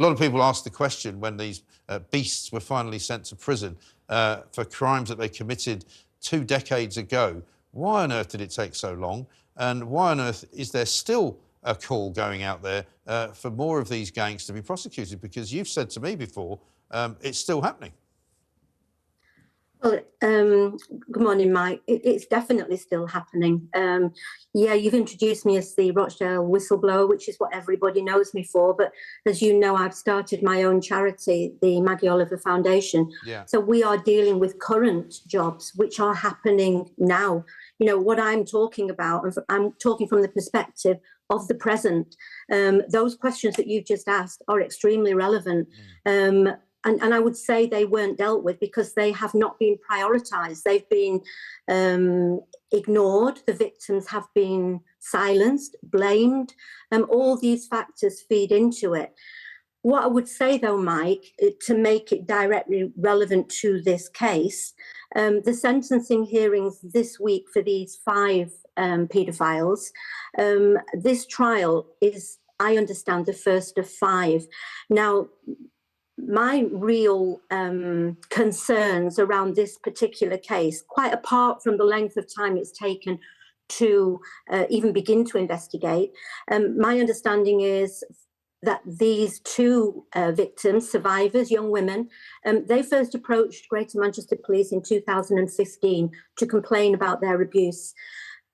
A lot of people ask the question when these beasts were finally sent to prison for crimes that they committed 2 decades ago. Why on earth did it take so long? And why on earth is there still a call going out there for more of these gangs to be prosecuted? Because you've said to me before, it's still happening. Well, good morning, Mike. It's definitely still happening. Yeah, you've introduced me as the Rochdale whistleblower, which is what everybody knows me for. But as you know, I've started my own charity, the Maggie Oliver Foundation. Yeah. So we are dealing with current jobs, which are happening now. You know, what I'm talking about, and I'm talking from the perspective of the present. Those questions that you've just asked are extremely relevant. And I would say they weren't dealt with because they have not been prioritised. They've been ignored. The victims have been silenced, blamed. All these factors feed into it. What I would say, though, Mike, to make it directly relevant to this case, the sentencing hearings this week for these 5 paedophiles, this trial is, I understand, the first of 5. Now, my real concerns around this particular case, quite apart from the length of time it's taken to even begin to investigate, my understanding is that these 2 victims, survivors, young women, they first approached Greater Manchester Police in 2015 to complain about their abuse.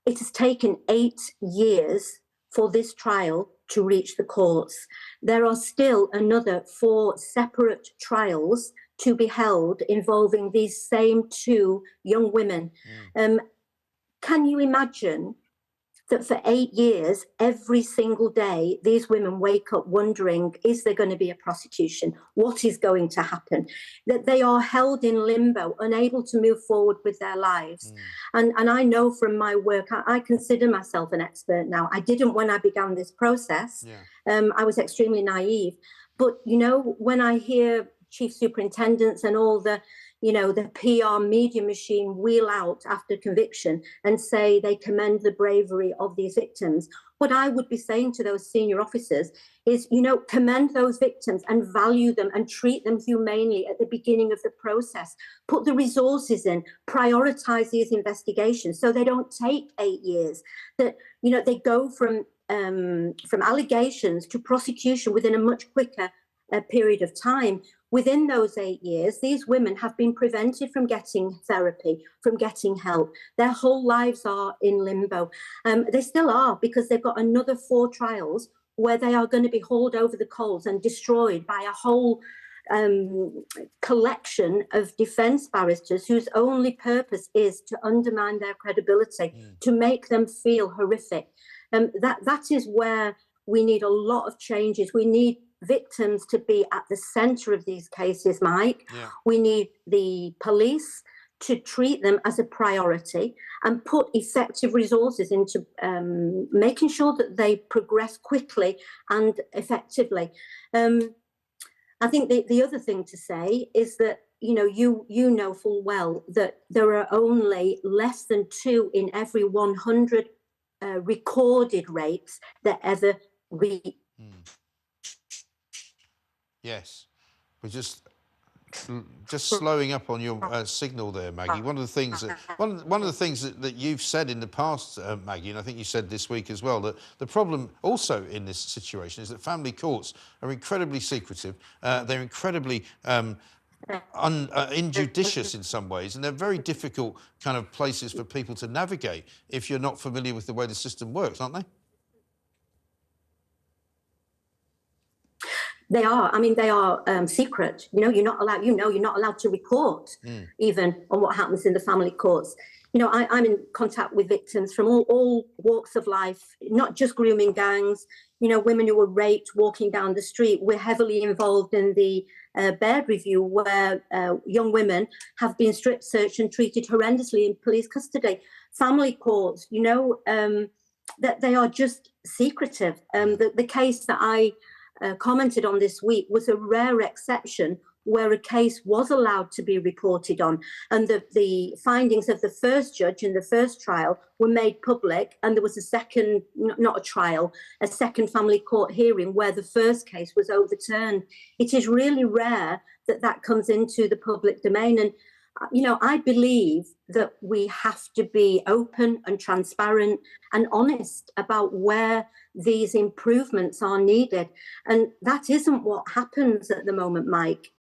It has taken 8 years for this trial to reach the courts. There are still another 4 separate trials to be held involving these same 2 young women. Can you imagine that for 8 years, every single day, these women wake up wondering, is there going to be a prosecution? What is going to happen? That they are held in limbo, unable to move forward with their lives. And I know from my work, I consider myself an expert now. I didn't when I began this process. I was extremely naive. But, you know, when I hear chief superintendents and all the, you know, the PR media machine wheel out after conviction and say they commend the bravery of these victims, what I would be saying to those senior officers is, you know, commend those victims and value them and treat them humanely at the beginning of the process. Put the resources in, prioritise these investigations so they don't take 8 years. That, you know, they go from allegations to prosecution within a much quicker period of time. Within those 8 years, these women have been prevented from getting therapy, from getting help. Their whole lives are in limbo. They still are, because they've got another 4 trials where they are going to be hauled over the coals and destroyed by a whole collection of defence barristers whose only purpose is to undermine their credibility, to make them feel horrific. That is where we need a lot of changes. We need victims to be at the centre of these cases, Mike. We need the police to treat them as a priority and put effective resources into making sure that they progress quickly and effectively. I think the other thing to say is that, you know, you know full well that there are only less than 2 in every 100 recorded rapes that ever reach. Yes, we're just slowing up on your signal there, Maggie. One of the things that you've said in the past, Maggie, and I think you said this week as well, that the problem also in this situation is that family courts are incredibly secretive. They're incredibly injudicious in some ways, and they're very difficult kind of places for people to navigate if you're not familiar with the way the system works, aren't they? They are. I mean, they are secret. You know, you're not allowed. You know, you're not allowed to report even on what happens in the family courts. You know, I'm in contact with victims from all walks of life, not just grooming gangs. You know, women who were raped walking down the street. We're heavily involved in the Baird review, where young women have been strip searched and treated horrendously in police custody. Family courts. You know, that they are just secretive. The case that I commented on this week was a rare exception where a case was allowed to be reported on, and the findings of the first judge in the first trial were made public, and there was a second, not a trial, a second family court hearing where the first case was overturned. It is really rare that that comes into the public domain. And I believe that we have to be open and transparent and honest about where these improvements are needed. And that isn't what happens at the moment, Mike.